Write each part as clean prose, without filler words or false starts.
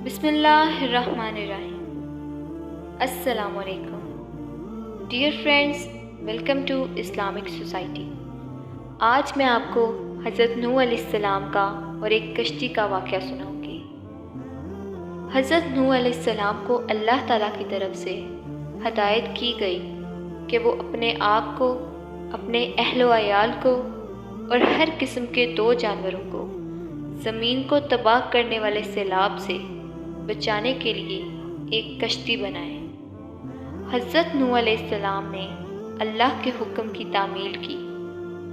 बिस्मिल्लाहिर्रहमानिर्रहीम। अस्सलाम वालेकुम dear friends, welcome to Islamic society. आज मैं आपको हज़रत नूह अलैहिस्सलाम का और एक कश्ती का वाक़या सुनाऊंगी। हज़रत नूह अलैहिस्सलाम को अल्लाह ताला की तरफ से हदायत की गई कि वो अपने आप को, अपने अहलो अयाल को और हर किस्म के 2 जानवरों को ज़मीन को तबाह करने वाले सैलाब से बचाने के लिए एक कश्ती बनाए। हज़रत नूह अलैहिस्सलाम ने अल्लाह के हुक्म की तामील की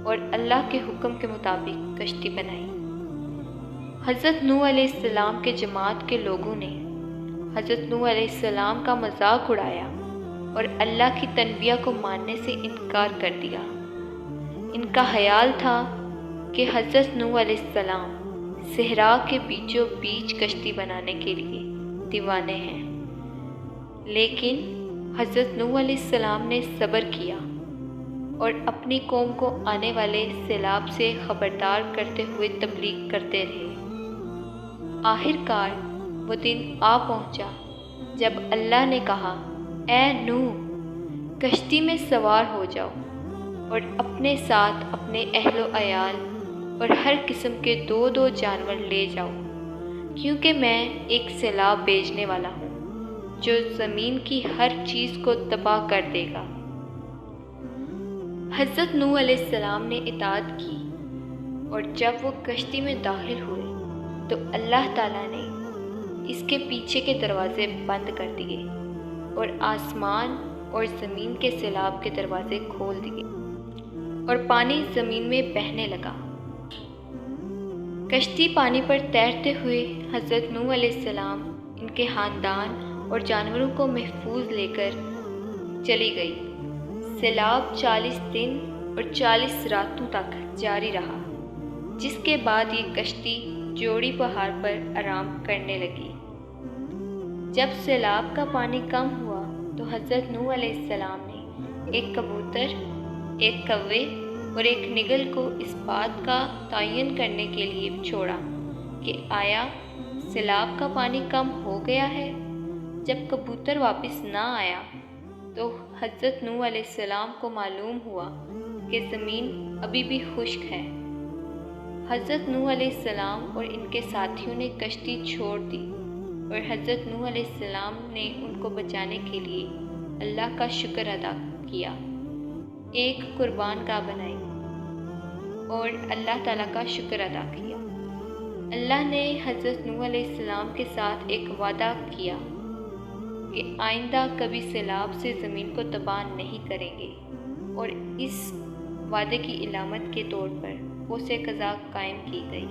और अल्लाह के हुक्म के मुताबिक कश्ती बनाई। हज़रत नूह अलैहिस्सलाम के जमात के लोगों ने हज़रत नूह अलैहिस्सलाम का मजाक उड़ाया और अल्लाह की तनबिया को मानने से इनकार कर दिया। इनका ख्याल था कि हज़रत नूह अलैहिस्सलाम सहरा के बीचों बीच कश्ती बनाने के लिए दीवाने हैं। लेकिन हज़रत नूह अलैहिस्सलाम ने सब्र किया और अपनी कौम को आने वाले सैलाब से ख़बरदार करते हुए तबलीग करते रहे। आखिरकार वो दिन आ पहुंचा जब अल्लाह ने कहा, ए नूह, कश्ती में सवार हो जाओ और अपने साथ अपने अहलो अयाल और हर किस्म के 2 जानवर ले जाओ, क्योंकि मैं एक सैलाब भेजने वाला हूँ जो ज़मीन की हर चीज़ को तबाह कर देगा। हज़रत नूह अलैहिस्सलाम ने इताअत की और जब वो कश्ती में दाखिल हुए तो अल्लाह ताला ने इसके पीछे के दरवाज़े बंद कर दिए और आसमान और ज़मीन के सैलाब के दरवाज़े खोल दिए और पानी ज़मीन में बहने लगा। कश्ती पानी पर तैरते हुए हज़रत नूह अलैहिस्सलाम, इनके ख़ानदान और जानवरों को महफूज लेकर चली गई। सैलाब 40 दिन और 40 रातों तक जारी रहा, जिसके बाद ये कश्ती जोड़ी पहाड़ पर आराम करने लगी। जब सैलाब का पानी कम हुआ तो हज़रत नूह अलैहिस्सलाम ने एक कबूतर, एक कौवे और एक निगल को इस बात का तयन करने के लिए छोड़ा कि आया सैलाब का पानी कम हो गया है। जब कबूतर वापस ना आया तो हज़रत नूह अलैहिस्सलाम को मालूम हुआ कि ज़मीन अभी भी खुश्क है। हज़रत नूह अलैहिस्सलाम और इनके साथियों ने कश्ती छोड़ दी और हज़रत नूह अलैहिस्सलाम ने उनको बचाने के लिए अल्लाह का शुक्र अदा किया, एक कुर्बान गाह बनाई और अल्लाह ताला का शुक्र अदा किया। अल्लाह ने हज़रत नूह अलैहिस्सलाम के साथ एक वादा किया कि आइंदा कभी सैलाब से ज़मीन को तबाह नहीं करेंगे और इस वादे की इलामत के तौर पर उसे क़ज़ा कायम की गई।